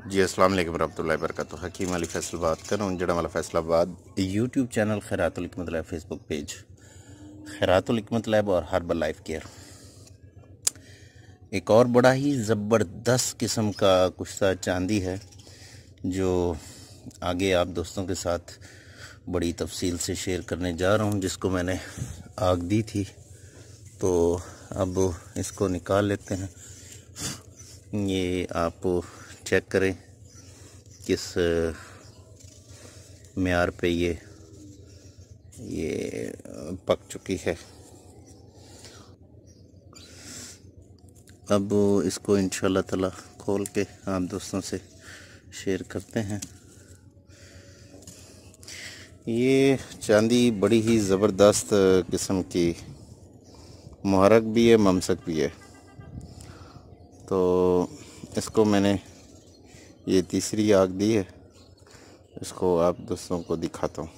जी अस्सलाम वालेकुम रहमतुल्लाहि व बरकातुहू। हकीम अली फैसल बात कर रहा हूँ, जड़ा वाला फैसलाबाद। यूट्यूब चैनल खैरातुल हिकमत लैब, फेसबुक पेज खैरातुल हिकमत लैब और हर्बल लाइफ केयर। एक और बड़ा ही ज़बरदस्त किस्म का कुश्ता चांदी है जो आगे आप दोस्तों के साथ बड़ी तफसील से शेयर करने जा रहा हूँ, जिसको मैंने आग दी थी। तो अब इसको निकाल लेते हैं। ये आप चेक करें किस मेयार पे ये पक चुकी है। अब इसको इंशाल्लाह ताला खोल के आप दोस्तों से शेयर करते हैं। ये चांदी बड़ी ही ज़बरदस्त किस्म की मुहर्रक भी है, ममसक भी है। तो इसको मैंने ये तीसरी आग दी है, इसको आप दोस्तों को दिखाता हूँ।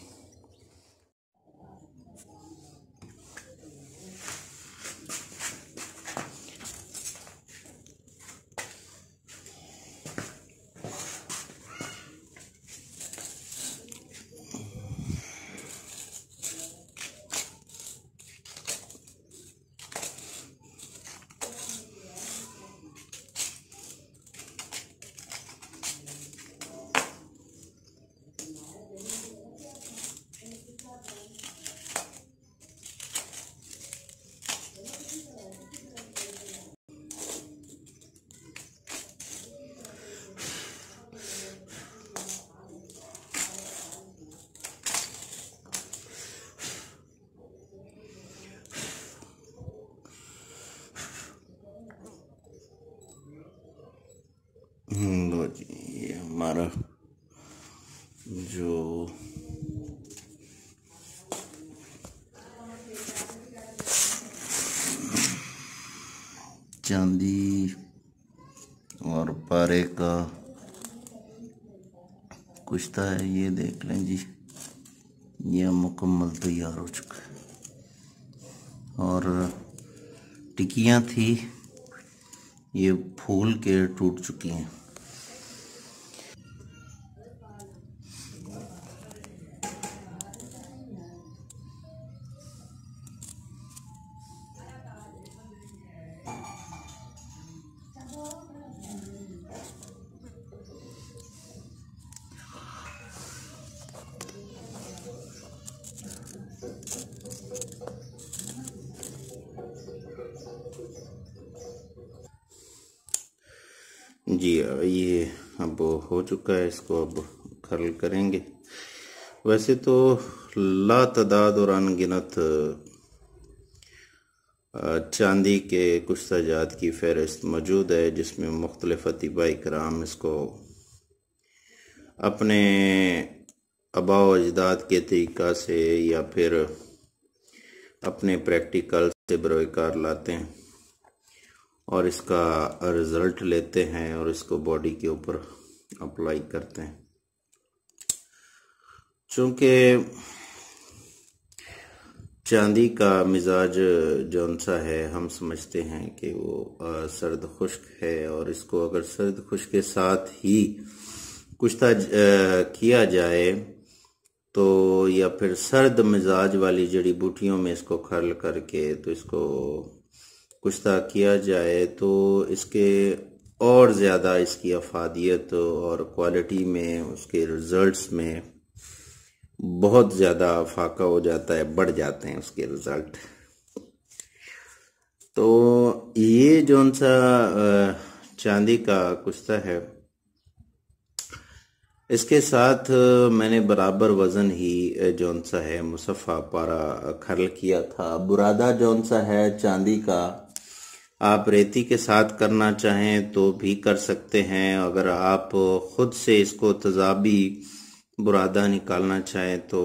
लो जी, ये हमारा जो चांदी और पारे का कुश्ता है, ये देख लें जी, ये मुकम्मल तैयार हो चुका है। और टिकियाँ थी, ये फूल के टूट चुकी हैं। जी ये अब हो चुका है, इसको अब खर्ल करेंगे। वैसे तो लातदाद और अनगिनत चांदी के कुश्ता जात की फहरिस्त मौजूद है, जिसमें मुख्तलिफ अतीबा इकराम इसको अपने आबा व अजदाद के तरीक़ा से या फिर अपने प्रैक्टिकल से बरोकार लाते हैं और इसका रिज़ल्ट लेते हैं और इसको बॉडी के ऊपर अप्लाई करते हैं। चूँकि चांदी का मिजाज जौन सा है, हम समझते हैं कि वो सर्द खुश्क है, और इसको अगर सर्द खुश्क के साथ ही कुश्ता किया जाए तो या फिर सर्द मिजाज वाली जड़ी बूटियों में इसको खर्ल करके तो इसको कुश्ता किया जाए तो इसके और ज़्यादा इसकी अफादियत और क्वालिटी में, उसके रिज़ल्ट्स में बहुत ज़्यादा फाका हो जाता है, बढ़ जाते हैं उसके रिज़ल्ट। तो ये जौन सा चांदी का कुश्ता है, इसके साथ मैंने बराबर वज़न ही जौन सा है मुसफ़ा पारा खर्ल किया था। बुरादा जौन सा है चांदी का, आप रेती के साथ करना चाहें तो भी कर सकते हैं। अगर आप ख़ुद से इसको तजाबी बुरादा निकालना चाहें तो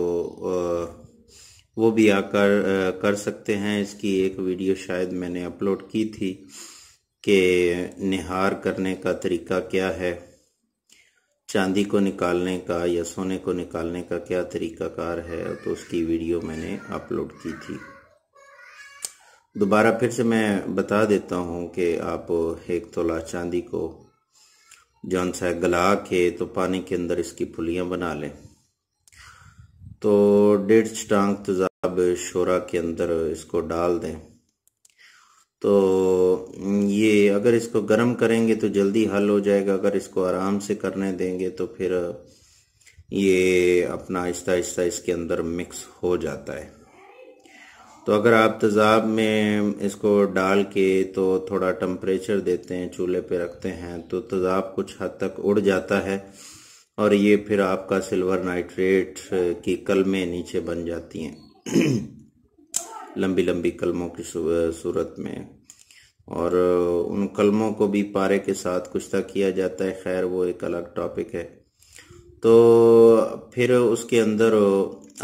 वो भी आकर कर सकते हैं। इसकी एक वीडियो शायद मैंने अपलोड की थी कि निहार करने का तरीका क्या है, चांदी को निकालने का या सोने को निकालने का क्या तरीक़ाकार है, तो उसकी वीडियो मैंने अपलोड की थी। दोबारा फिर से मैं बता देता हूँ कि आप 1 तोला चांदी को जौन सा गला के तो पानी के अंदर इसकी फुलियां बना लें। तो 1.5 टांग तेजाब शोरा के अंदर इसको डाल दें। तो ये अगर इसको गर्म करेंगे तो जल्दी हल हो जाएगा, अगर इसको आराम से करने देंगे तो फिर ये अपना आहिस्ता आहिस्ता इसके अंदर मिक्स हो जाता है। तो अगर आप तेज़ाब में इसको डाल के तो थोड़ा टेम्परेचर देते हैं, चूल्हे पे रखते हैं, तो तेज़ाब कुछ हद तक उड़ जाता है और ये फिर आपका सिल्वर नाइट्रेट की कलमें नीचे बन जाती हैं लंबी लंबी कलमों की सूरत में, और उन कलमों को भी पारे के साथ कुश्ता किया जाता है। खैर वो एक अलग टॉपिक है। तो फिर उसके अंदर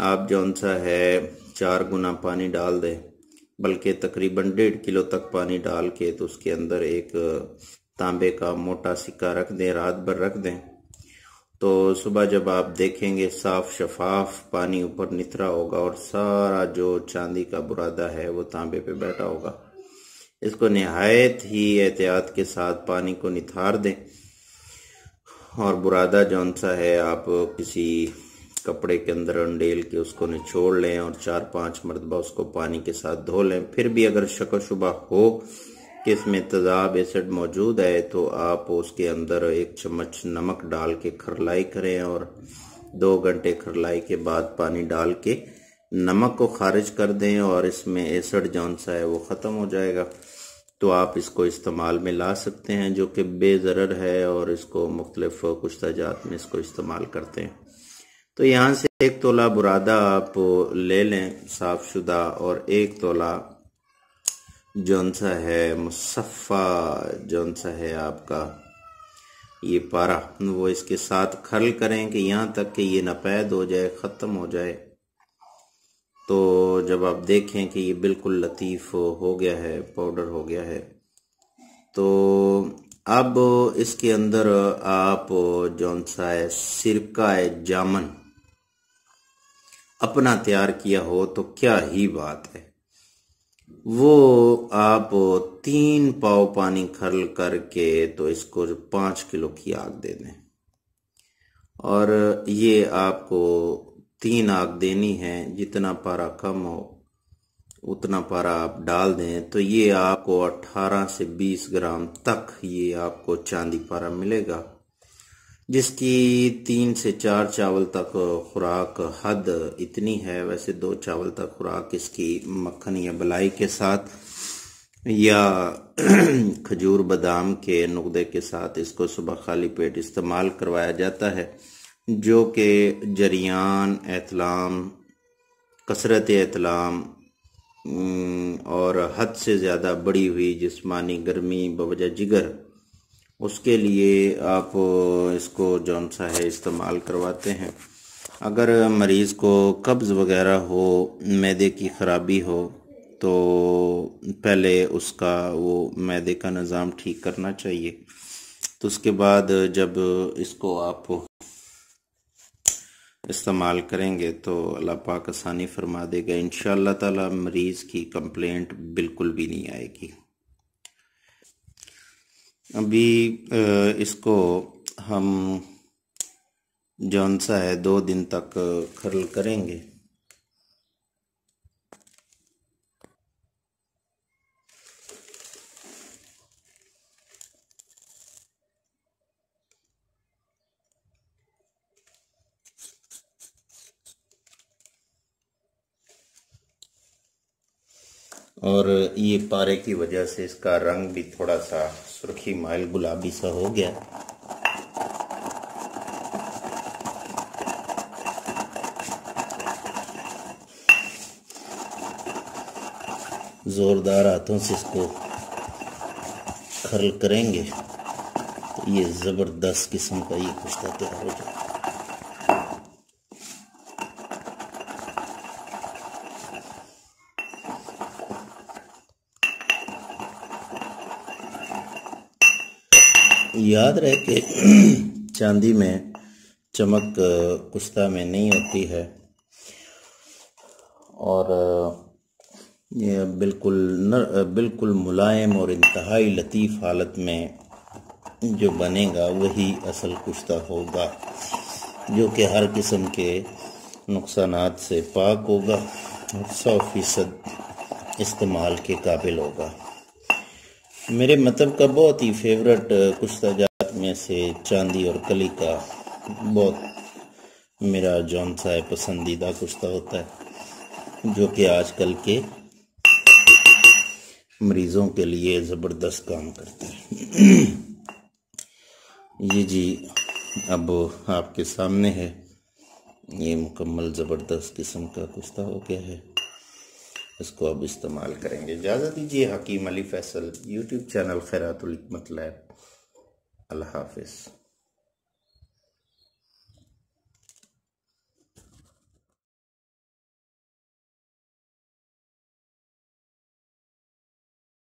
आप जौन सा है 4 गुना पानी डाल दें, बल्कि तकरीबन 1.5 किलो तक पानी डाल के तो उसके अंदर एक तांबे का मोटा सिक्का रख दें, रात भर रख दें। तो सुबह जब आप देखेंगे साफ शफाफ पानी ऊपर निथरा होगा और सारा जो चांदी का बुरादा है वो तांबे पे बैठा होगा। इसको निहायत ही एहतियात के साथ पानी को निथार दें और बुरादा जौन सा है आप किसी कपड़े के अंदर अंडेल के उसको निचोड़ लें और 4-5 मरतबा उसको पानी के साथ धो लें। फिर भी अगर शक शुबा हो कि इसमें तेज़ाब एसिड मौजूद है तो आप उसके अंदर 1 चम्मच नमक डाल के खरलाई करें और 2 घंटे खरलाई के बाद पानी डाल के नमक को खारिज कर दें और इसमें एसिड जौन सा है वो ख़त्म हो जाएगा। तो आप इसको इस्तेमाल में ला सकते हैं, जो कि बेज़रर है और इसको मुख्तलिफ कुश्ताजात में इसको इस्तेमाल करते हैं। तो यहाँ से 1 तोला बुरादा आप ले लें साफ शुदा, और 1 तोला जौन सा है मुसफ़ा जौन सा है आपका ये पारा, वो इसके साथ खर्ल करें कि यहाँ तक कि ये नपैद हो जाए, ख़त्म हो जाए। तो जब आप देखें कि ये बिल्कुल लतीफ़ हो गया है, पाउडर हो गया है, तो अब इसके अंदर आप जौन सा है सिरका जामन अपना तैयार किया हो तो क्या ही बात है, वो आप 3 पाव पानी खर्ल करके तो इसको 5 किलो की आग दे दें। और ये आपको 3 आग देनी है, जितना पारा कम हो उतना पारा आप डाल दें। तो ये आपको 18 से 20 ग्राम तक ये आपको चांदी पारा मिलेगा, जिसकी 3 से 4 चावल तक खुराक हद इतनी है। वैसे 2 चावल तक खुराक इसकी मक्खन या बलाई के साथ या खजूर बादाम के नुकदे के साथ इसको सुबह खाली पेट इस्तेमाल करवाया जाता है, जो कि जरियान, एहतलाम, कसरत एहतलाम और हद से ज़्यादा बढ़ी हुई जिस्मानी गर्मी बवजह जिगर, उसके लिए आप इसको जौन सा है इस्तेमाल करवाते हैं। अगर मरीज़ को कब्ज़ वग़ैरह हो, मैदे की ख़राबी हो, तो पहले उसका वो मैदे का निज़ाम ठीक करना चाहिए। तो उसके बाद जब इसको आप इस्तेमाल करेंगे तो अल्लाह पाक आसानी फरमा देगा। इंशाअल्लाह ताला मरीज़ की कंप्लेंट बिल्कुल भी नहीं आएगी। अभी इसको हम जौन सा है 2 दिन तक खर्ल करेंगे। और ये पारे की वजह से इसका रंग भी थोड़ा सा सुर्खी माइल गुलाबी सा हो गया। जोरदार हाथों से इसको खर्ल करेंगे तो ये ज़बरदस्त किस्म का ये कुश्ता तैयार हो जाएगा। याद रहे कि चांदी में चमक कुश्ता में नहीं होती है, और ये बिल्कुल मुलायम और इंतहाई लतीफ़ हालत में जो बनेगा वही असल कुश्ता होगा, जो कि हर किस्म के नुकसानात से पाक होगा और 100% इस्तेमाल के काबिल होगा। मेरे मतलब का बहुत ही फेवरेट कुश्ता जात में से चांदी और कली का बहुत मेरा जौन सा है पसंदीदा कुश्ता होता है, जो कि आजकल के मरीज़ों के लिए ज़बरदस्त काम करता है। ये जी अब आपके सामने है, ये मुकम्मल ज़बरदस्त किस्म का कुश्ता हो गया है। इसको अब इस्तेमाल करेंगे। इजाज़त दीजिए। हकीम अली फैसल, यूट्यूब चैनल खैरातुल हिकमत लैब। अल्लाह हाफिज़।